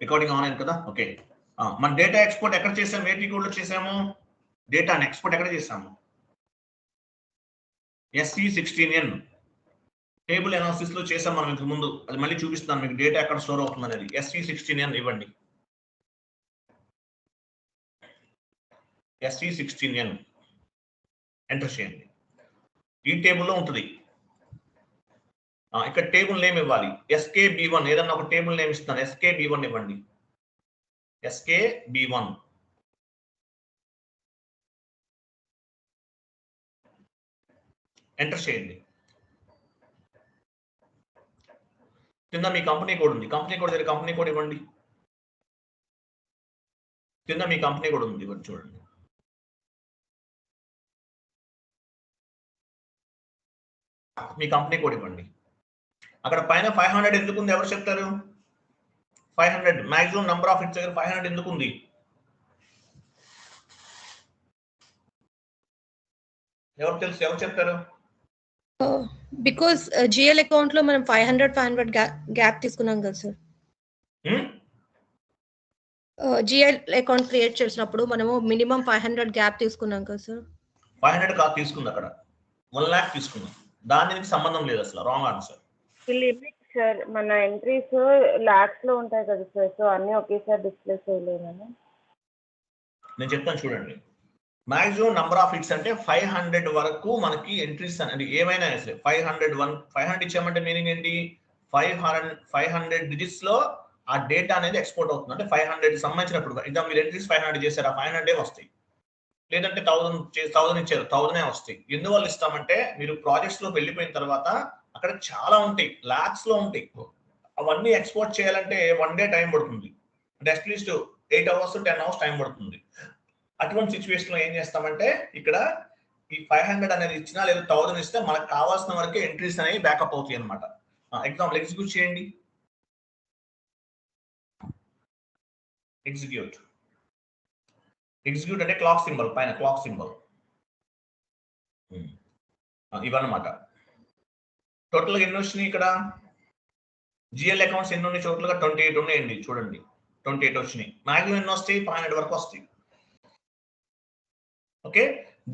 Recording on అయింది కదా? Okay. మన డేటా ఎక్స్‌పోర్ట్ ఎక్కడ చేసాము? ఏ కోడ్‌లో చేసాము? డేటాని ఎక్స్‌పోర్ట్ ఎక్కడ చేసాము? SC16N టేబుల్ అనాలిసిస్‌లో చేసాం మనం ఇంతకు ముందు. అది మళ్ళీ చూపిస్తాను మీకు డేటా ఎక్కడ స్టోర్ అవుతుందనేది. SC16N ఇవ్వండి. SC16N ఎంటర్ చేయండి. ఈ టేబుల్‌లో ఉంటుంది. ఇక్కడ టేబుల్ నేమ్ ఇవ్వాలి. SKB1 ఏదన్నా ఒక టేబుల్ నేమ్ ఇస్తాను. SKB1 ఇవ్వండి. SKB1 ఎంటర్ చేయండి. కింద మీ కంపెనీ కోడ్ ఉంది. కంపెనీ కోడ్ దగ్గర కంపెనీ కోడ్ ఇవ్వండి. కింద మీ కంపెనీ కోడ్ ఉంది. ఇవ్వండి చూడండి. మీ కంపెనీ కోడ్ ఇవ్వండి. అక్కడ పైన 500 ఎందుకు ఉంది? ఎవరు చెప్తారు? 500 మాక్సిమం నంబర్ ఆఫ్ హిట్స్ దగ్గర 500 ఎందుకు ఉంది? ఎవరు తెలుసు? ఎవరు చెప్తారు? బికాజ్ జిఎల్ అకౌంట్ లో మనం 500 గ్యాప్ తీసుకున్నాం కదా సార్. జిఎల్ అకౌంట్ క్రియేట్ చేసినప్పుడు మనము మినిమం 500 గ్యాప్ తీసుకున్నాం కదా సార్. 500 కాదు తీసుకుంది అక్కడ. 1 lakh తీసుకున్నాం. దానికి సంబంధం లేదు అసలు. Wrong answer. లిమిట్ సార్ మన ఎంట్రీస్ లాక్స్ లో ఉంటాయి కదా సార్. సో అన్ని ఒకేసారి డిస్ప్లే చేయలేమని నేను చెప్తాను చూడండి. మాక్సిమం నంబర్ ఆఫ్ హిట్స్ అంటే 500 వరకు మనకి ఎంట్రీస్ అనేది ఏమైనా సరే 500 ఇచ్చామంటే మీనింగ్ ఏంటి? 500 డిజిట్స్ లో ఆ డేటా అనేది ఎక్స్పోర్ట్ అవుతుంది. అంటే 500 సంబంధించినప్పుడు ఇంకా మీరు ఎంట్రీస్ 500 చేశారు, 500 వస్తాయి. లేదంటే 1000 ఇచ్చారు, 1000 వస్తాయి. ఎందువల్ల ఇస్తామంటే మీరు ప్రాజెక్ట్స్ లోకి వెళ్ళిపోయిన తర్వాత అక్కడ చాలా ఉంటాయి, లాక్స్ లో ఉంటాయి. అవన్నీ ఎక్స్పోర్ట్ చేయాలంటే 1 డే టైం పడుతుంది. అంటే అట్లీస్ట్ 8 hours 10 hours టైం పడుతుంది. అటువంటి సిచ్యువేషన్ లో ఏం చేస్తామంటే ఇక్కడ ఈ 500 అనేది ఇచ్చినా లేదా 1000 ఇస్తే మనకు కావాల్సిన వరకే ఎంట్రీస్ అనేవి బ్యాకప్ అవుతాయి అనమాట. ఎగ్జాంపుల్ ఎగ్జిక్యూట్ చేయండి. ఎగ్జిక్యూట్ అంటే క్లాక్ సింబల్ పైన క్లాక్ సింబల్ ఇవన్నమాట. టోటల్ గా ఎన్ని వచ్చినాయి ఇక్కడ? జిఎల్ అకౌంట్స్ ఎన్ని ఉన్నాయి? టోటల్ గా 28 ఉన్నాయండి. చూడండి 28 వచ్చినాయి. మాక్సిమం ఎన్ని వస్తాయి? 500 వరకు వస్తాయి. Okay,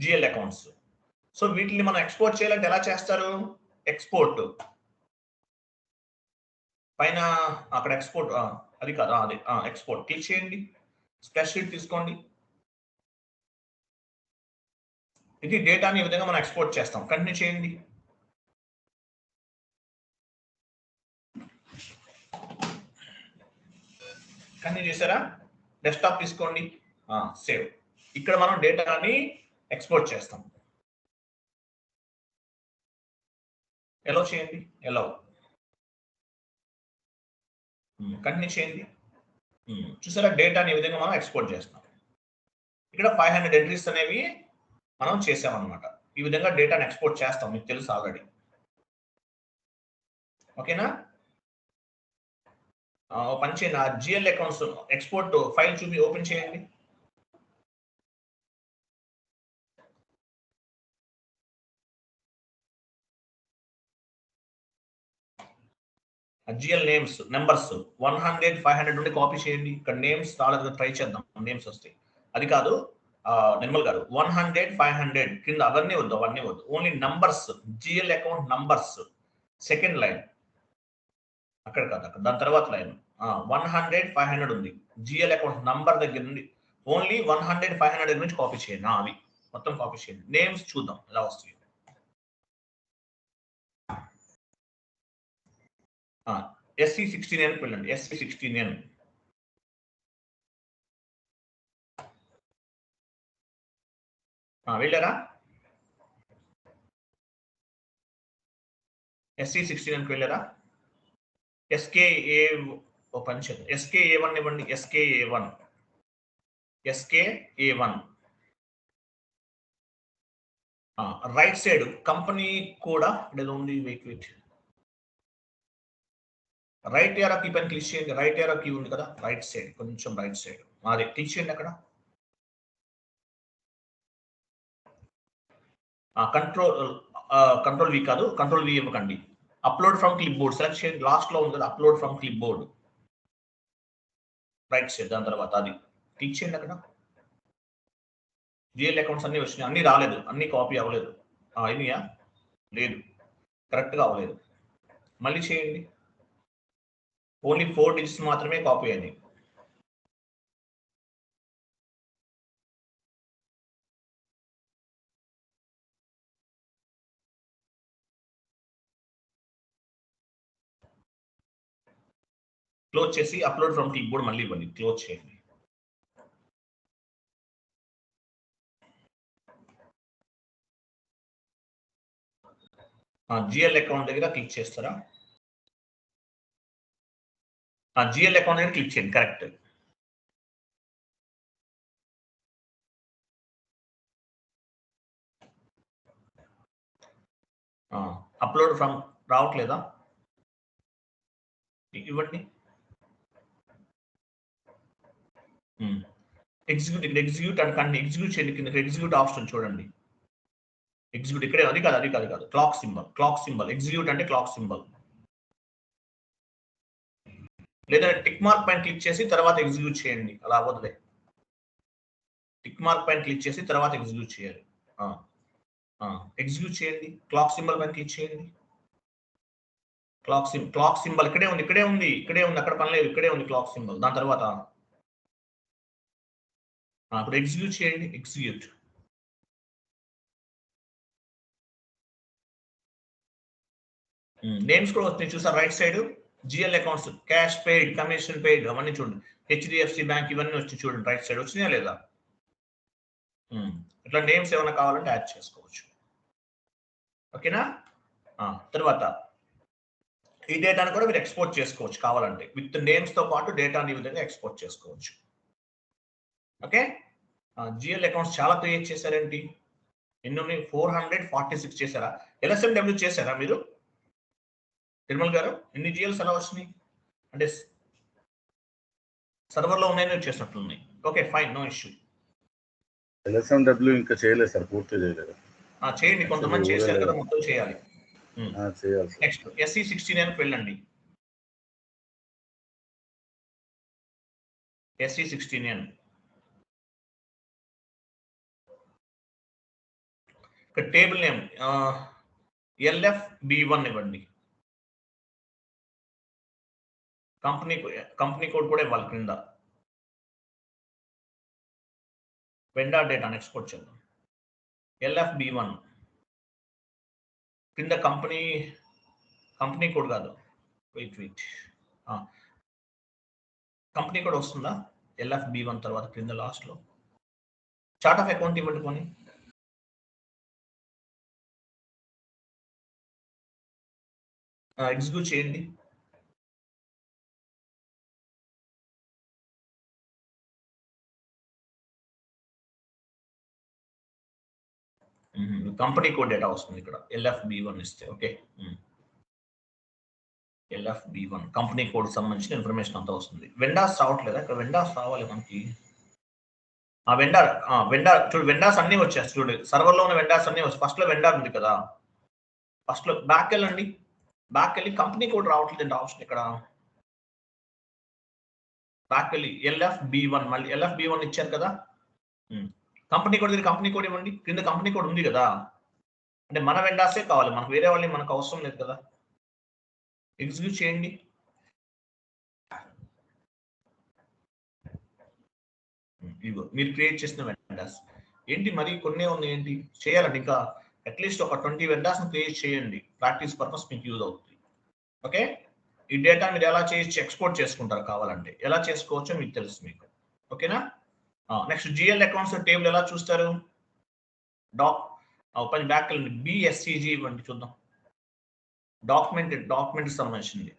GL accounts. సో వీటిని మనం ఎక్స్పోర్ట్ చేయాలంటే ఎలా చేస్తారు? ఎక్స్పోర్ట్ పైన అక్కడ ఎక్స్పోర్ట్ అది కాదు, అదే ఎక్స్పోర్ట్ క్లిక్ చేయండి. స్ప్రెడ్షీట్ తీసుకోండి. ఇది డేటాని ఈ విధంగా మనం ఎక్స్పోర్ట్ చేస్తాం. కంటిన్యూ చేయండి. కంటిన్యూ చేశారా? డెస్క్టాప్ తీసుకోండి. సేవ్. ఇక్కడ మనం డేటాని ఎక్స్పోర్ట్ చేస్తాం. ఎలో చేయండి. ఎలో. కంటిన్యూ చేయండి. చూసారా డేటాని ఈ విధంగా మనం ఎక్స్పోర్ట్ చేస్తాం. ఇక్కడ 500 ఎంట్రీస్ అనేవి మనం చేసామన్నమాట. ఈ విధంగా డేటాని ఎక్స్పోర్ట్ చేస్తాం, మీకు తెలుసు ఆల్రెడీ. ఓకేనా? పని చేయండి. ఆ జిఎల్ అకౌంట్స్ ఎక్స్పోర్ట్ ఫైల్ చూపి ఓపెన్ చేయండి. జిఎల్ నేమ్స్ నెంబర్స్ 100 500 నుండి కాపీ చేయండి. ఇక్కడ నేమ్స్ రాలేదు, ట్రై చేద్దాం. నేమ్స్ వస్తాయి. అది కాదు నిర్మల్ గారు, 100 500 కింద అవన్నీ వద్దు. Only numbers, GL account numbers second line. అక్కడ కాదు, అక్కడ దాని తర్వాత లైన్ 100 500 ఉంది. జిఎల్ అకౌంట్ నంబర్ దగ్గర నుండి ఓన్లీ 100 500 దగ్గర నుంచి కాపీ చేయండి. అవి మొత్తం కాపీ చేయండి. నేమ్స్ చూద్దాం ఎలా వస్తాయి. SC16N వెళ్ళండి. SC16N వెళ్ళారా? SC16N వెళ్ళారా? SKA ఓపెన్ చేద్దాం. SKA1 ఇవ్వండి. SKA1 రైట్ సైడ్ కంపెనీ కూడా ఏదో ఉంది. వెయిట్ రైట్ ఏరో కీ పైన క్లిక్ చేయండి. రైట్ ఏరో కీ ఉంది కదా, రైట్ సైడ్ కొంచెం రైట్ సైడ్ అదే క్లిక్ చేయండి. అక్కడ కంట్రోల్ వి కాదు, కంట్రోల్ వి ఇవ్వకండి. Upload from clip board select చేయండి. లాస్ట్ లో ఉంది కదా upload from clip board. Right side దాని తర్వాత అది క్లిక్ చేయండి. అక్కడ జిఎల్ అకౌంట్స్ అన్ని వచ్చినాయి, అన్ని రాలేదు, అన్ని కాపీ అవ్వలేదు. అయినాయా? లేదు, కరెక్ట్గా అవ్వలేదు. మళ్ళీ చేయండి. ఓన్లీ 4 డిజిట్స్ మాత్రమే కాపీ అయినాయి. క్లోజ్ చేసి అప్లోడ్ ఫ్రమ్ క్లిప్ బోర్డ్ మళ్ళీ ఇవ్వండి. క్లోజ్ చేయండి. జిఎల్ అకౌంట్ దగ్గర క్లిక్ చేస్తారా? జిఎల్ అకౌంట్ దగ్గర క్లిక్ చేయండి. కరెక్ట్. అప్లోడ్ ఫ్రమ్ రావట్లేదా? ఇవ్వండి. ఎగ్జిక్యూట్, ఇక్కడ ఎగ్జిక్యూట్ అండ్ కంటిన్యూ. ఎగ్జిక్యూట్ చేయండి. కింద ఎగ్జిక్యూట్ ఆప్షన్ చూడండి. ఎగ్జిక్యూట్ ఇక్కడే, అది కాదు. క్లాక్ సింబల్ ఎగ్జిక్యూట్ అంటే క్లాక్ సింబల్. లేదా టిక్ మార్క్ పైన క్లిక్ చేసి తర్వాత ఎగ్జిక్యూట్ చేయండి. అలా అవ్వదులే. టిక్ మార్క్ పైన క్లిక్ చేసి తర్వాత ఎగ్జిక్యూట్ చేయాలి. ఎగ్జిక్యూట్ చేయండి. క్లాక్ సింబల్ పైన క్లిక్ చేయండి. క్లాక్ సింబల్ ఇక్కడే ఉంది. అక్కడ పని లేదు, ఇక్కడే ఉంది క్లాక్ సింబల్. దాని తర్వాత ఇప్పుడు ఎగ్జిక్యూట్ చేయండి. ఎగ్జిక్యూట్. నేమ్స్ కూడా వస్తాయి చూసారు right side. GL accounts, cash paid, commission paid అవన్నీ చూడండి. హెచ్డిఎఫ్సి బ్యాంక్ ఇవన్నీ వచ్చి చూడండి రైట్ సైడ్. వచ్చినాయా లేదా? ఇట్లా నేమ్స్ ఏమైనా కావాలంటే యాడ్ చేసుకోవచ్చు. ఓకేనా? తర్వాత ఈ డేటాను కూడా మీరు ఎక్స్పోర్ట్ చేసుకోవచ్చు కావాలంటే. విత్ నేమ్స్ తో పాటు డేటాని ఈ విధంగా ఎక్స్పోర్ట్ చేసుకోవచ్చు. ఓకే. జిఎల్ అకౌంట్స్ చాలా క్రియేట్ చేశారేంటి? ఎన్ని? 446 చేశారా? LSMW చేశారా మీరు తిరుమల గారు? ఎన్ని జిఎల్స్ ఎలా వచ్చినాయి? అంటే సర్వర్లో ఉన్నాయని చేసినట్లున్నాయి. Okay fine, no issue. LSMW ఇంకా చేయలేదు సార్, పూర్తి చేయలేదు. చేయండి, కొంతమంది చేశారు కదా, మొత్తం చేయాలి. చేయాలి. నెక్స్ట్ SE69 వెళ్ళండి. SE69 ఇక్కడ టేబుల్ నేమ్ LFB1 ఇవ్వండి. కంపెనీ కోడ్ కూడా ఇవ్వాలి కింద. వెండర్ డేటాను ఎక్స్పోర్ట్ చేద్దాం. LFB1 కింద కంపెనీ కోడ్ కాదు, వెయిట్ కంపెనీ కోడ్ వస్తుందా? LFB1 తర్వాత కింద లాస్ట్ లో చార్ట్ ఆఫ్ అకౌంట్ ఇవ్వండి. కొని ఎగ్జిక్యూట్ చేయండి. కంపెనీ కోడ్ డేటా వస్తుంది ఇక్కడ. LFB1 ఇస్తే ఓకే. LFB1 కంపెనీ కోడ్ సంబంధించిన ఇన్ఫర్మేషన్ అంతా వస్తుంది. వెండార్స్ రావట్లేదా? ఇక్కడ వెండార్స్ రావాలి మనకి. వెండార్ చూడు, వెండార్స్ అన్ని వచ్చేస్తాయి చూడు. సర్వర్లో ఉన్న వెండార్స్ అన్ని వచ్చి ఫస్ట్ లో వెండార్ ఉంది కదా, ఫస్ట్ లో బ్యాక్ వెళ్ళండి. బ్యాక్ వెళ్ళి కంపెనీ కోడ్ రావట్లేదు ఆప్షన్ ఇక్కడ. బ్యాక్ వెళ్ళి LFB1 మళ్ళీ LFB1 ఇచ్చారు కదా. కంపెనీ కోడ్ దగ్గర కంపెనీ కోడ్ ఇవ్వండి. కింద కంపెనీ కోడ్ ఉంది కదా, అంటే మన వెండార్సే కావాలి మనకు, వేరే వాళ్ళని మనకు అవసరం లేదు కదా. ఎగ్జిక్యూట్ చేయండి. ఇదిగో మీరు క్రియేట్ చేసిన వెండార్స్ ఏంటి, మరి కొన్ని ఉన్నాయి ఏంటి చేయాలండి. ఇంకా అట్లీస్ట్ ఒక 20 వెండార్స్ క్రియేట్ చేయండి. ప్రాక్టీస్ పర్పస్ మీకు యూజ్ అవుతుంది. ఓకే. ఈ డేటా మీరు ఎలా చేసి ఎక్స్పోర్ట్ చేసుకుంటారు కావాలంటే, ఎలా చేసుకోవచ్చో మీకు తెలుసు మీకు. ఓకేనా? నెక్స్ట్ జిఎల్ అకౌంట్స్ టేబుల్ ఎలా చూస్తారు? పని బ్యాక్ వెళ్ళండి. BSCG ఇవ్వండి చూద్దాం. డాక్యుమెంట్ సంబంధించింది.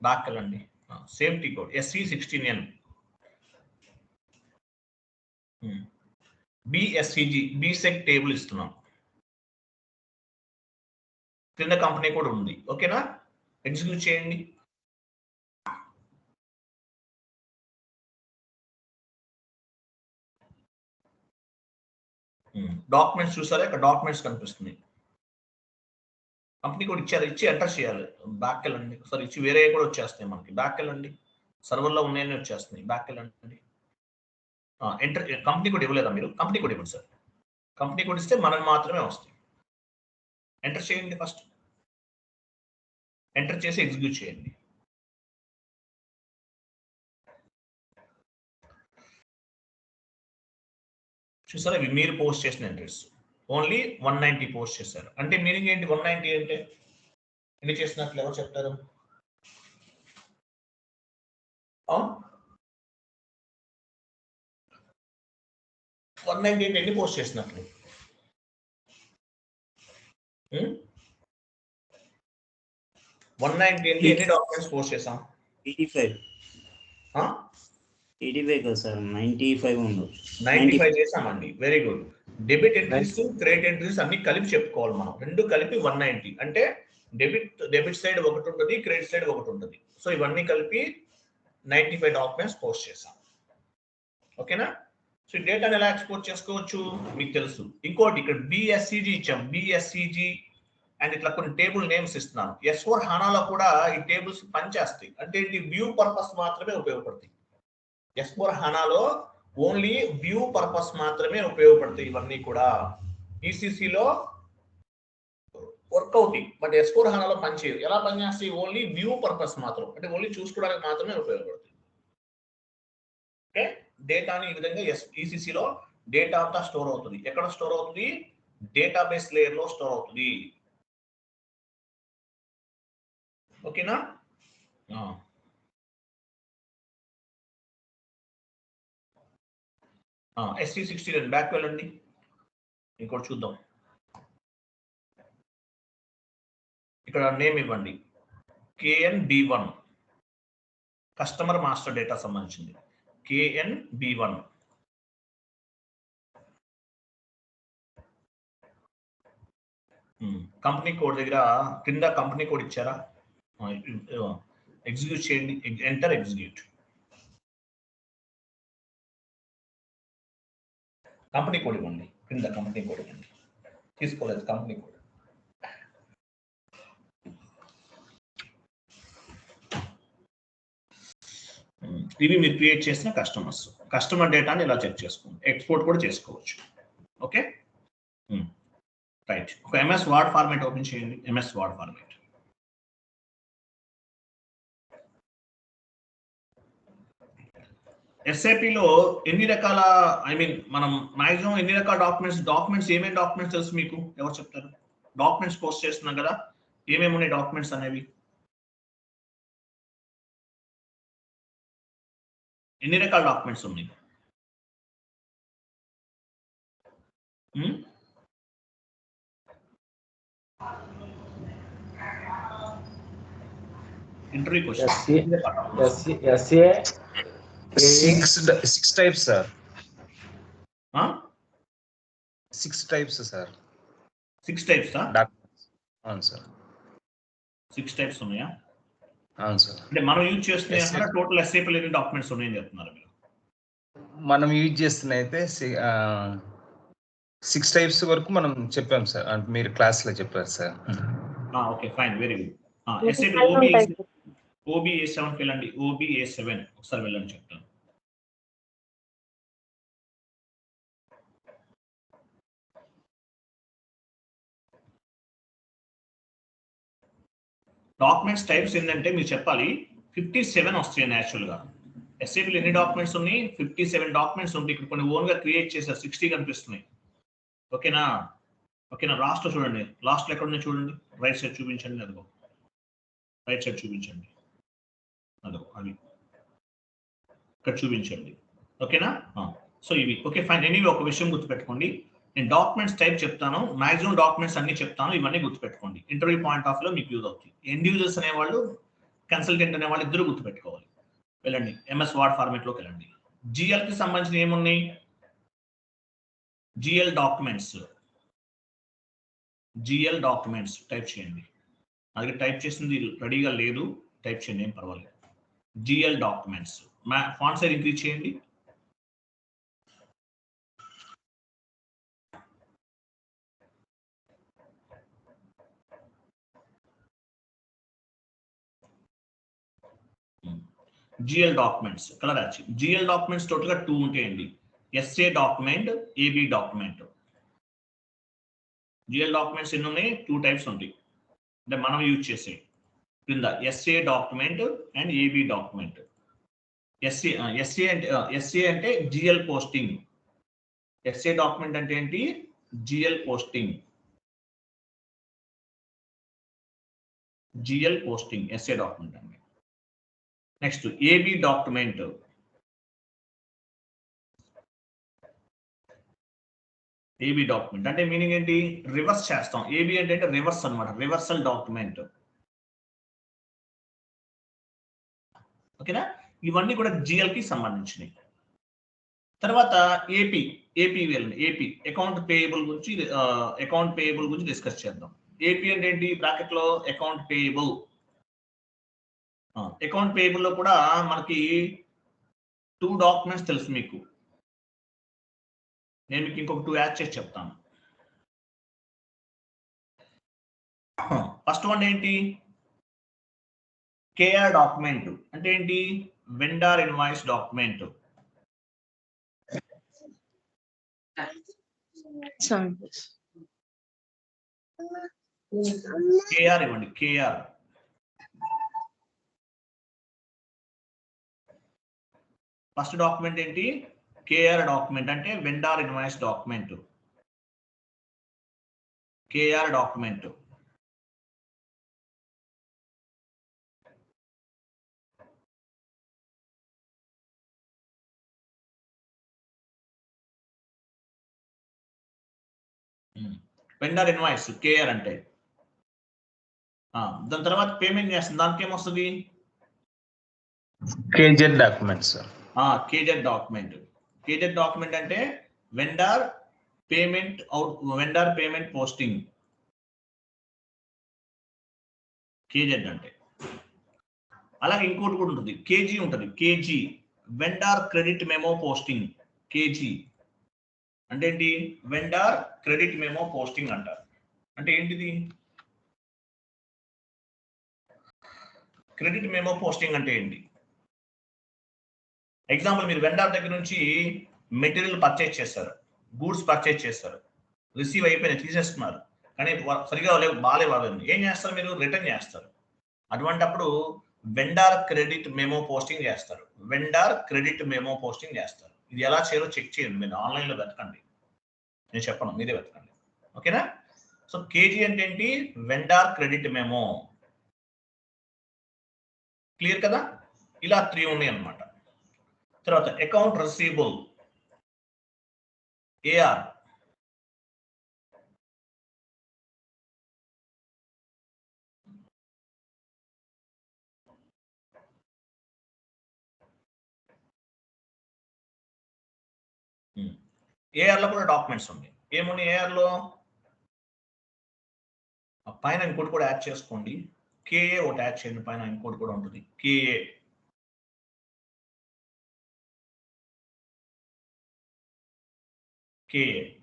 బ్యాక్ వెళ్ళండి. Safety code SE69 BSCG BSEC table ఇస్తున్నాం. కింద కంపెనీ కూడా ఉంది. ఓకేనా? ఎగ్జిక్యూట్ చేయండి. డాక్యుమెంట్స్ చూసారా? ఇక్కడ డాక్యుమెంట్స్ కనిపిస్తుంది. కంపెనీ కూడా ఇచ్చారు, ఇచ్చి ఎంటర్ చేయాలి. బ్యాక్ వెళ్ళండి. ఒకసారి ఇచ్చి వేరే కూడా వచ్చేస్తాయి మనకి. బ్యాక్ వెళ్ళండి. సర్వర్లో ఉన్నాయని వచ్చేస్తున్నాయి. బ్యాక్ వెళ్ళండి. ఎంటర్ కంపెనీ కోడ్ ఇవ్వలేదా మీరు? కంపెనీ కోడ్ ఇవ్వండి సార్. కంపెనీ కోడ్ ఇస్తే మనకు మాత్రమే వస్తాయి. ఎంటర్ చేయండి. ఫస్ట్ ఎంటర్ చేసి ఎగ్జిక్యూట్ చేయండి. చూసారా, ఇవి మీరు పోస్ట్ చేసిన ఎంట్రీస్. ఓన్లీ 190 పోస్ట్ చేశారు. అంటే మీనింగ్ ఏంటి? 190 అంటే ఎన్ని చేసినట్లు ఎవరు చెప్తారు? 190 అంటే ఎన్ని పోస్ట్ చేసినట్లు? 190 అంటే ఎన్ని డాక్యుమెంట్స్ పోస్ట్ చేసాం? 85 కదా సార్, 95 ఉండదు. 95 చేసామండి. Very good. Debit entries, credit entries అన్ని కలిపి చెప్పుకోవాలి మనం. రెండు కలిపి 190 అంటే డెబిట్ సైడ్ ఒకటి ఉంటుంది, క్రెడిట్ సైడ్ ఒకటి ఉంటుంది. సో ఇవన్నీ కలిపి 95 డాక్యుమెంట్స్ పోస్ట్ చేసాం. ఓకేనా? సో ఈ డేటాను ఎలా ఎక్స్పోర్ట్ చేసుకోవచ్చు మీకు తెలుసు. ఇంకోటి ఇక్కడ బిఎస్సిజి ఇచ్చాం. బిఎస్సిజి అండ్ ఇట్లా కొన్ని టేబుల్ నేమ్స్ ఇస్తున్నాను. S4 HANAలో కూడా ఈ టేబుల్స్ పనిచేస్తాయి. అంటే ఇది వ్యూ పర్పస్ మాత్రమే ఉపయోగపడతాయి. S4 HANAలో ఓన్లీ వ్యూ పర్పస్ మాత్రమే ఉపయోగపడతాయి ఇవన్నీ కూడా. ECCలో వర్కౌటింగ్, బట్ S4 HANAలో పనిచేయదు. ఎలా పనిచేస్తాయి? ఓన్లీ వ్యూ పర్పస్ మాత్రం, అంటే ఓన్లీ చూసుకోవడానికి మాత్రమే ఉపయోగపడుతుంది. ఓకే, డేటాని ఈ విధంగా ECCలో డేటా అంతా స్టోర్ అవుతుంది. ఎక్కడ స్టోర్ అవుతుంది? డేటాబేస్ లేయర్ లో స్టోర్ అవుతుంది. ఓకేనా? SC16 బ్యాక్ వెళ్ళండి. ఇంకోటి చూద్దాం. ఇక్కడ నేమ్ ఇవ్వండి. KNB1 కస్టమర్ మాస్టర్ డేటా సంబంధించింది. KNB1 కంపెనీ కోడ్ దగ్గర కింద కంపెనీ కోడ్ ఇచ్చారా? ఎగ్జిక్యూట్ చేయండి. Enter execute. కంపెనీ కోడ్ ఇవ్వండి. కింద కంపెనీ కోడ్ ఇవ్వండి. తీసుకోలేదు కంపెనీ కోడ్. ఇవి మీరు క్రియేట్ చేసిన కస్టమర్స్. కస్టమర్ డేటాని ఇలా చెక్ చేసుకోండి. ఎక్స్పోర్ట్ కూడా చేసుకోవచ్చు. Okay, right. ఒక MS వర్డ్ ఫార్మాట్ ఓపెన్ చేయండి. MS word format. SAPలో ఎన్ని రకాల మనం మాక్సిమం ఎన్ని రకాల డాక్యుమెంట్స్ ఏమేమి డాక్యుమెంట్స్ తెలుసు మీకు? ఎవరు చెప్తారు? డాక్యుమెంట్స్ పోస్ట్ చేస్తున్నాం కదా, ఏమేమి ఉన్నాయి డాక్యుమెంట్స్ అనేవి? ఎన్ని రకాల డాక్యుమెంట్స్ ఉన్నాయి? Interview question. Six types, sir. 6 types, sir. 6 types, Documents. అవును సార్. 6 types ఉన్నాయా? అవును సార్. అంటే మనం యూజ్ చేస్తున్న టోటల్ SAPలో ఎన్ని డాక్యుమెంట్స్ ఉన్నాయని చెప్తున్నారు మీరు? మనం యూజ్ చేస్తున్న అయితే 6 types వరకు మనం చెప్పాం సార్. అంటే మీరు క్లాస్ లో చెప్పారు sir. Okay, fine, very good. SAP OBA7 వెళ్ళండి. OBA7 ఒకసారి వెళ్ళండి చెప్తాను. డాక్యుమెంట్స్ టైప్స్ ఏంటంటే మీరు చెప్పాలి. 57 వస్తాయి న్యాచురల్ గా. SAPలో ఎన్ని డాక్యుమెంట్స్ ఉన్నాయి? 57 డాక్యుమెంట్స్ ఉంటాయి. ఇక్కడ కొన్ని ఓన్ గా క్రియేట్ చేశారు. 60 కనిపిస్తున్నాయి. ఓకేనా? లాస్ట్ లో చూడండి. లాస్ట్ లో ఎక్కడ ఉన్నాయి చూడండి. రైట్ సైడ్ చూపించండి. అదిగో రైట్ సైడ్ చూపించండి. అదో అది ఇక్కడ చూపించండి. ఓకేనా? సో ఇవి ఓకే, ఫైన్. ఎనీవే ఒక విషయం గుర్తుపెట్టుకోండి. నేను డాక్యుమెంట్స్ టైప్ చెప్తాను, మాక్సిమం డాక్యుమెంట్స్ అన్ని చెప్తాను. ఇవన్నీ గుర్తుపెట్టుకోండి. ఇంటర్వ్యూ పాయింట్ ఆఫ్ లో మీకు యూజ్ అవుతుంది. ఎండ్ యూజర్స్ అనేవాళ్ళు, కన్సల్టెంట్ అనేవాళ్ళు ఇద్దరు గుర్తుపెట్టుకోవాలి. వెళ్ళండి MS వర్డ్ ఫార్మాట్ లోకి వెళ్ళండి. GL కి సంబంధించిన ఏమున్నాయి? GL డాక్యుమెంట్స్ టైప్ చేయండి. అది టైప్ చేసింది రెడీగా లేదు, టైప్ చేయండి, ఏం పర్వాలేదు. GL documents font size increase చేయండి. జిఎల్ డాక్యుమెంట్స్ కలర్ యాచ్. జిఎల్ డాక్యుమెంట్స్ టోటల్ గా 2 ఉంటాయండి. SA document, AB document. GL documents ఎన్ని ఉన్నాయి? 2 టైప్స్ ఉంటాయి అంటే మనం యూజ్ చేసే కింద SA document and AB document. SA అంటే జిఎల్ పోస్టింగ్. ఎస్ఏ డాక్యుమెంట్ అంటే ఏంటి? GL posting. GL posting SA document అండి. Next AB document. AB document అంటే మీనింగ్ ఏంటి? రివర్స్ చేస్తాం. ఏబి అంటే రివర్స్ అన్నమాట, రివర్సల్ డాక్యుమెంట్. ఓకేనా? ఇవన్నీ కూడా జిఎల్ కి సంబంధించినవి. తర్వాత ఏపీ వెళ్ళండి. ఏపీ అకౌంట్ పేయబుల్ గురించి డిస్కస్ చేద్దాం. ఏపీ అంటే ఏంటి? బ్రాకెట్ లో అకౌంట్ పేయబుల్. అకౌంట్ పేయబుల్ లో కూడా మనకి 2 డాక్యుమెంట్స్ తెలుసు మీకు. నేను మీకు ఇంకొక 2 యాడ్ చేసి చెప్తాను. ఫస్ట్ వన్ ఏంటి? కేఆర్ డాక్యుమెంట్ అంటే ఏంటి? Vendor invoice document. కేఆర్ ఇవ్వండి. కేఆర్ ఫస్ట్ డాక్యుమెంట్ ఏంటి? కేఆర్ డాక్యుమెంట్ అంటే vendor invoice document. KR document. Vendor invoice KR అంటే. దాని తర్వాత పేమెంట్ చేస్తుంది, దానికి ఏమొస్తుంది? KZ document sir. KZ document. KZ document అంటే వెండర్ పేమెంట్ పోస్టింగ్. కేజెడ్ అంటే. అలాగే ఇంకోటి కూడా ఉంటుంది, కేజీ ఉంటుంది. KG vendor credit memo posting. KG అంటే ఏంటి? వెండర్ క్రెడిట్ మెమో పోస్టింగ్ అంటారు. అంటే ఏంటిది? క్రెడిట్ మెమో పోస్టింగ్ అంటే ఏంటి? ఎగ్జాంపుల్, మీరు వెండర్ దగ్గర నుంచి మెటీరియల్ పర్చేజ్ చేస్తారు, గూడ్స్ పర్చేజ్ చేస్తారు, రిసీవ్ అయిపోయినాయి, తీసేస్తున్నారు, కానీ సరిగా బాగాలేవు. ఏం చేస్తారు? మీరు రిటర్న్ చేస్తారు. అటువంటప్పుడు వెండర్ క్రెడిట్ మెమో పోస్టింగ్ చేస్తారు. వెండర్ క్రెడిట్ మెమో పోస్టింగ్ చేస్తారు. ఇది ఎలా చేయాలో చెక్ చేయండి, మీరు ఆన్లైన్లో వెతకండి, నేను చెప్పను, మీరే వెతకండి. ఓకేనా? సో కేజీ అంటే ఏంటి? Vendor credit memo. క్లియర్ కదా? ఇలా 3 ఉన్నాయి అన్నమాట. తర్వాత అకౌంట్ రిసీవబుల్, ఏఆర్. ఏఆర్ లో కూడా డాక్యుమెంట్స్ ఉన్నాయి. ఏమున్నాయి ఏఆర్ లో? పైన ఇంకోటి కూడా యాడ్ చేసుకోండి. కేఏ ఒకటి యాడ్ చేయండి. పైన ఇంకోటి కూడా ఉంటుంది, కేఏ.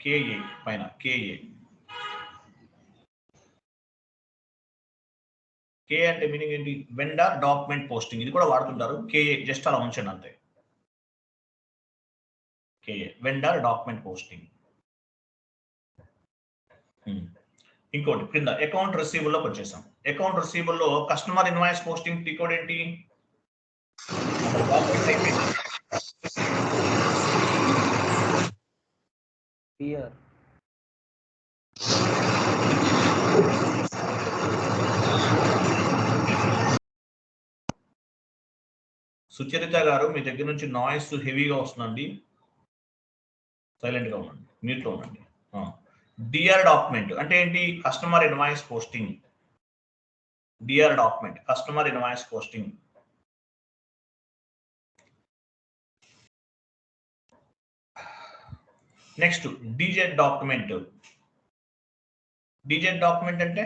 కేఏ పైన కేఏ. కేఏ అంటే మీనింగ్ ఏంటి? Vendor document posting. ఇది కూడా వాడుతుంటారు. కేఏ జస్ట్ అలా ఉంచండి అంతే. KA vendor document posting. ఇంకోటి కింద అకౌంట్ రిసీవబుల్ లోకి వచ్చేసాం. అకౌంట్ రిసీవబుల్ లో customer invoice posting T code ఏంటి? సుచరిత గారు, మీ దగ్గర నుంచి నాయిస్ హెవీగా వస్తుందండి, సైలెంట్ గా ఉండండి, మ్యూట్ లో ఉండండి. డిఆర్ డాక్యుమెంట్ అంటే ఏంటి? Customer invoice posting. DR document customer invoice posting. Next DZ document. DZ document అంటే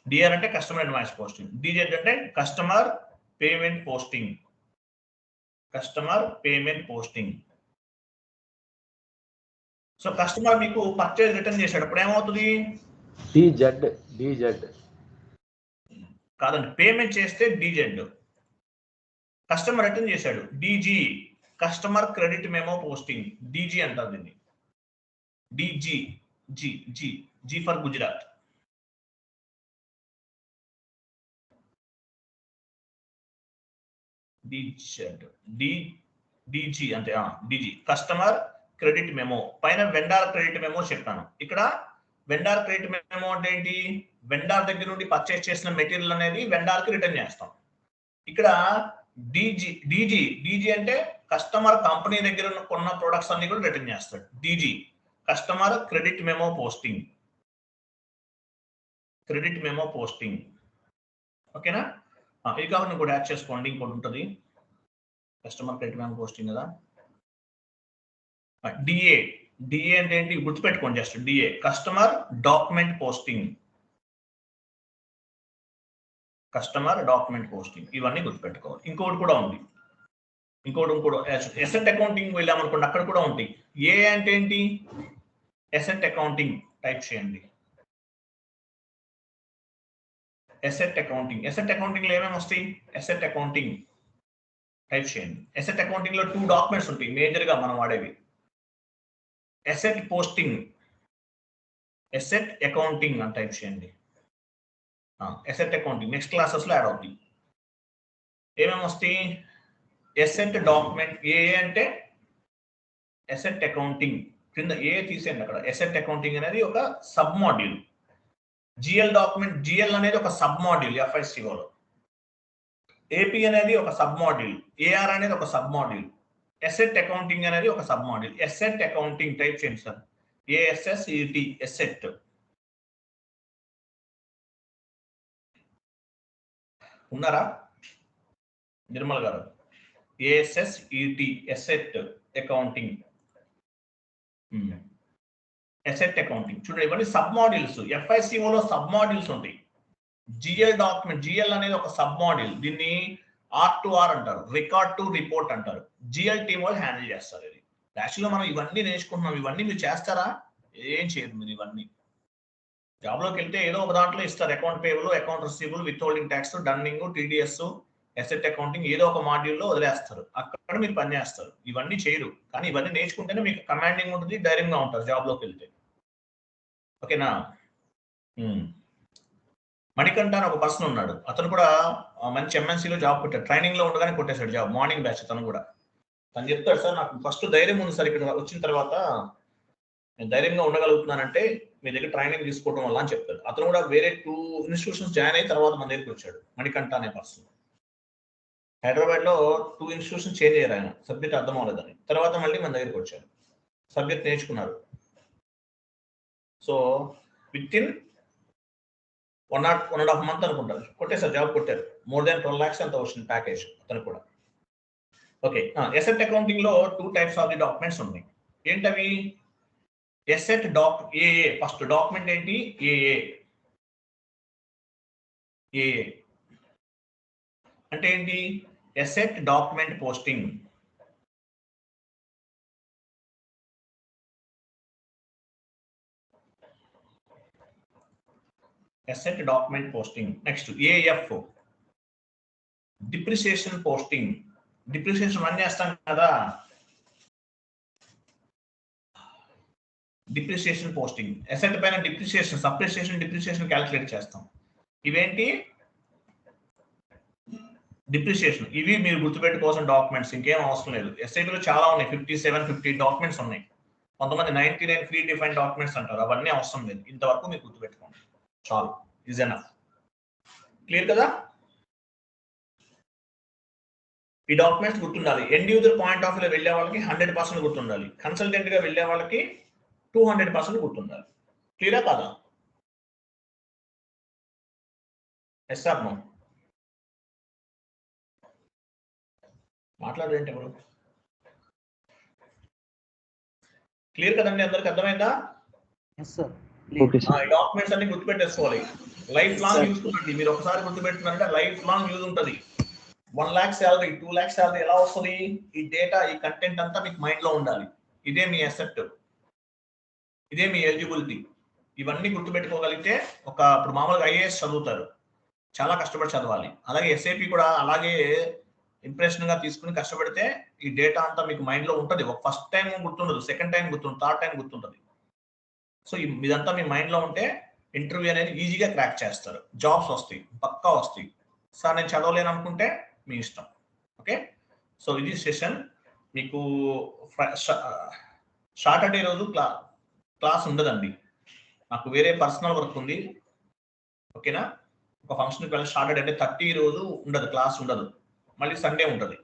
డిఆర్ అంటే కస్టమర్ ఇన్వాయిస్ పోస్టింగ్, డిజెడ్ అంటే customer payment posting. Customer payment posting. So customer మీకు పర్చేజ్ రిటర్న్ చేశాడు, అప్పుడు ఏమవుతుంది? డిజెడ్ కాదండి, పేమెంట్ చేస్తే డిజెడ్. కస్టమర్ రిటర్న్ చేశాడు DG, customer credit memo posting, DG అంటారు దీన్ని. DG, G G G for Gujarat. DG అంటే డీజీ కస్టమర్ క్రెడిట్ మెమో. పైన వెండార్ క్రెడిట్ మెమో చెప్పాను. ఇక్కడ వెండార్ క్రెడిట్ మెమో అంటే ఏంటి? వెండార్ దగ్గర నుండి పర్చేస్ చేసిన మెటీరియల్ అనేది వెండార్ కి రిటర్న్ చేస్తాం. ఇక్కడ డీజీ అంటే కస్టమర్ కంపెనీ దగ్గర కొన్న ప్రొడక్ట్స్ అన్ని కూడా రిటర్న్ చేస్తాడు. DG customer credit memo posting, credit memo posting. ఓకేనా? ఇది కాకుండా ఇంకోటి యాడ్ చేసుకోండి. ఇంకోటి ఉంటుంది కస్టమర్ క్రెడిట్ మెమో పోస్టింగ్ కదా. డిఏ, డిఏ అంటే ఏంటి? గుర్తుపెట్టుకోండి just DA customer document posting, customer document posting. ఇవన్నీ గుర్తుపెట్టుకోవాలి. ఇంకోటి కూడా ఉంది, ఇంకోటి ఎసెట్ అకౌంటింగ్ వెళ్ళామనుకోండి, అక్కడ కూడా ఉంటాయి. ఏ అంటే ఏంటి? ఎసెట్ అకౌంటింగ్ టైప్ చేయండి. ఎసెట్ అకౌంటింగ్, ఎసెట్ అకౌంటింగ్ లో ఏమేమి వస్తాయి? ఎసెట్ అకౌంటింగ్ టైప్ చేయండి. ఎసెట్ అకౌంటింగ్ లో 2 డాక్యుమెంట్స్ ఉంటాయి మేజర్ గా మనం వాడేవి. ఎసెట్ పోస్టింగ్, ఎసెట్ అకౌంటింగ్ అని టైప్ చేయండి. ఎసెట్ అకౌంటింగ్ నెక్స్ట్ క్లాసెస్ లో యాడ్ అవుతాయి. ఏమేమి వస్తాయి? ఎసెట్ డాక్యుమెంట్, ఏ అంటే ఎసెట్ అకౌంటింగ్ కింద ఏ తీసేయండి. అక్కడ ఎసెట్ అకౌంటింగ్ అనేది ఒక sub module. GL document, GL అనేది ఒక సబ్ మాడ్యూల్ ఎఫ్ఐసిఓలో. ఏపీ అనేది ఒక సబ్ మాడ్యూల్, ఏఆర్ అనేది ఒక సబ్ మాడ్యూల్, ఎసెట్ అకౌంటింగ్ అనేది ఒక sub module. Asset accounting type చేయండి సార్. ఏఎస్ఎస్ఈటి ఎసెట్. ఉన్నారా నిర్మల్ గారు? ఏఎస్ఎస్ఈటి ఎసెట్ అకౌంటింగ్, ఎసెట్ అకౌంటింగ్. చూడండి ఇవన్నీ సబ్ మాడ్యూల్స్. ఎఫ్ఐసిఓలో సబ్ మాడ్యూల్స్ ఉంటాయి. జిఎల్ డాక్యుమెంట్, జిఎల్ అనేది ఒక సబ్ మాడ్యూల్. దీన్ని R2R అంటారు, రికార్డ్ టు రిపోర్ట్ అంటారు. జిఎల్ టీమ్ వాళ్ళు హ్యాండిల్ చేస్తారు. ఇది యాక్చువల్గా మనం ఇవన్నీ నేర్చుకుంటున్నాం. ఇవన్నీ మీరు చేస్తారా? ఏం చేయరు మీరు. ఇవన్నీ జాబ్లోకి వెళ్తే ఏదో ఒక దాంట్లో ఇస్తారు. Account payable, account receivable, with holding tax, dunning, TDS, asset accounting ఏదో ఒక మాడ్యూల్లో వదిలేస్తారు. అక్కడ మీరు పని చేస్తారు. ఇవన్నీ చేయరు, కానీ ఇవన్నీ నేర్చుకుంటేనే మీకు కమాండింగ్ ఉంటుంది, ధైర్యంగా ఉంటారు జాబ్లోకి వెళ్తే. ఓకేనా? మణికంఠ అని ఒక పర్సన్ ఉన్నాడు. అతను కూడా మంచి ఎంఎన్సీలో జాబ్ కొట్టాడు. ట్రైనింగ్ లో ఉండగానే కొట్టేశాడు జాబ్, మార్నింగ్ బ్యాచ్. తను కూడా తను చెప్తాడు, సార్ నాకు ఫస్ట్ ధైర్యం ఉంది సార్, ఇక్కడ వచ్చిన తర్వాత నేను ధైర్యంగా ఉండగలుగుతున్నానంటే మీ దగ్గర ట్రైనింగ్ తీసుకోవడం వల్ల అని చెప్తాడు. అతను కూడా వేరే 2 ఇన్స్టిట్యూషన్స్ జాయిన్ అయిన తర్వాత మన దగ్గరికి వచ్చాడు. మణికంఠ అనే పర్సన్ హైదరాబాద్ లో 2 ఇన్స్టిట్యూషన్ చేంజ్ అయ్యారు. ఆయన సబ్జెక్ట్ అర్థం అవ్వలేదని తర్వాత మళ్ళీ మన దగ్గరికి వచ్చాడు. సబ్జెక్ట్ నేర్చుకున్నారు. సో విత్ ఇన్ 1.5 month అనుకుంటారు కొట్టేసారు, జాబ్ కొట్టారు. మోర్ దాన్ 12 lakhs అంత వచ్చింది ప్యాకేజ్ అతను కూడా. ఓకే, ఎసెట్ అకౌంటింగ్ లో 2 types ఆఫ్ ది డాక్యుమెంట్స్ ఉన్నాయి. ఏంటవి? ఎసెట్ ఏఏ. ఫస్ట్ డాక్యుమెంట్ ఏంటి? ఏఏ. ఏఏ అంటే ఏంటి? Asset document posting. asset document posting. Next AF depreciation posting. Depreciation run చేస్తాం కదా, depreciation posting. asset పైన depreciation, subpreciation, depreciation క్యాలిక్యులేట్ చేస్తాం. ఇవేంటి? డిప్రిసియేషన్. ఇవి మీరు గుర్తుపెట్టుకోవాల్సిన డాక్యుమెంట్స్, ఇంకేం అవసరం లేదు. ఎస్ఐబిలో చాలా ఉన్నాయి, 57-50 డాక్యుమెంట్స్ ఉన్నాయి. కొంతమంది 99 ఫ్రీ డిఫైన్ డాక్యుమెంట్స్ అంటారు. అవన్నీ అవసరం లేదు. ఇంతవరకు మీరు గుర్తుపెట్టుకోండి చాలు. Is enough. క్లియర్ కదా? ఈ డాక్యుమెంట్స్ గుర్తుండాలి. ఎండ్ యూజర్ పాయింట్ ఆఫ్ వ్యూలో వెళ్ళే వాళ్ళకి 100% గుర్తుండాలి. కన్సల్టెంట్ గా వెళ్ళే వాళ్ళకి 200% గుర్తుండాలి. క్లియరా కాదా? Yes are no? మాట్లాడేంటి ఎవరు? క్లియర్ కదండి? అందరికి అర్థమైందా? ఈ డాక్యుమెంట్స్ అన్ని గుర్తుపెట్టేసుకోవాలి. లైఫ్ లాంగ్ యూజ్ ఉంటుంది. మీరు ఒకసారి గుర్తుపెట్టుకున్నారంటే లైఫ్ లాంగ్ యూజ్ ఉంటుంది. 1 lakh శాలరీ, 2 lakh శాలరీ ఎలా వస్తుంది? ఈ డేటా, ఈ కంటెంట్ అంతా మీకు మైండ్ లో ఉండాలి. ఇదే మీ అసెట్, ఇదే మీ ఎలిజిబిలిటీ. ఇవన్నీ గుర్తుపెట్టుకోగలిగితే ఇప్పుడు మామూలుగా IAS చదువుతారు, చాలా కష్టపడి చదవాలి. అలాగే SAP కూడా అలాగే ఇంప్రెషన్ గా తీసుకుని కష్టపడితే ఈ డేటా అంతా మీకు మైండ్ లో ఉంటుంది. ఒక ఫస్ట్ టైం గుర్తుండదు, సెకండ్ టైం గుర్తుంటుంది, థర్డ్ టైం గుర్తుంటుంది. సో ఇదంతా మీ మైండ్ లో ఉంటే ఇంటర్వ్యూ అనేది ఈజీగా క్రాక్ చేస్తారు, జాబ్స్ వస్తాయి, పక్కా వస్తాయి. సార్ నేను చదవలేను అనుకుంటే మీ ఇష్టం. ఓకే, సో ఇది సెషన్. మీకు సాటర్డే రోజు క్లాస్ ఉండదండి, నాకు వేరే పర్సనల్ వర్క్ ఉంది. ఓకేనా, ఒక ఫంక్షన్కి వెళ్ళి సాటర్డే అంటే 30 రోజు ఉండదు, క్లాస్ ఉండదు. మళ్ళీ సండే ఉంటుంది,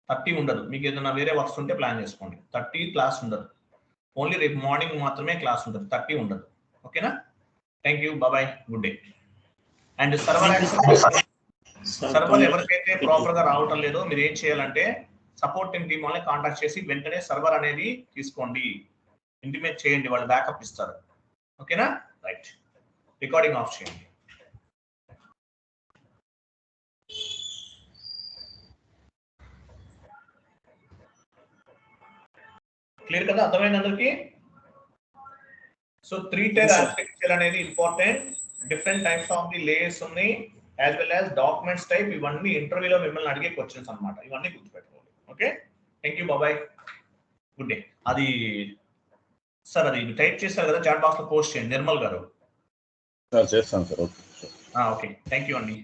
30 ఉండదు. మీకు ఏదైనా వేరే వర్క్స్ ఉంటే ప్లాన్ చేసుకోండి. 30 క్లాస్ ఉండదు, ఓన్లీ రేపు మార్నింగ్ మాత్రమే క్లాస్ ఉంటుంది, 30 ఉండదు. ఓకేనా, thank you, bye, good day. And server ఎవరికైతే ప్రాపర్ గా రావటం లేదో మీరు ఏం చేయాలంటే సపోర్టింగ్ టీమ్ వాళ్ళని కాంటాక్ట్ చేసి వెంటనే సర్వర్ అనేది తీసుకోండి, ఇంటిమేట్ చేయండి, వాళ్ళు బ్యాకప్ ఇస్తారు. ఓకేనా, రైట్, రికార్డింగ్ ఆఫ్ చేయండి. క్లియర్ కదా, అర్థమైంది అందరికి? సో 3-tier ఆర్కిటెక్చర్ అనేది important. Different types of the layers ఉన్నాయి, as well as documents type. ఇవన్నీ ఇంటర్వ్యూలో మిమ్మల్ని అడిగే క్వశ్చన్స్ అన్నమాట, ఇవన్నీ గుర్తుపెట్టుకోవాలి. Okay, thank you, bye, good day. అది సార్ అది టైప్ చేశారు కదా, చాట్ బాక్స్ లో పోస్ట్ చేయండి నిర్మల్ గారు. చేస్తాను sir. Okay, okay, thank you అండి.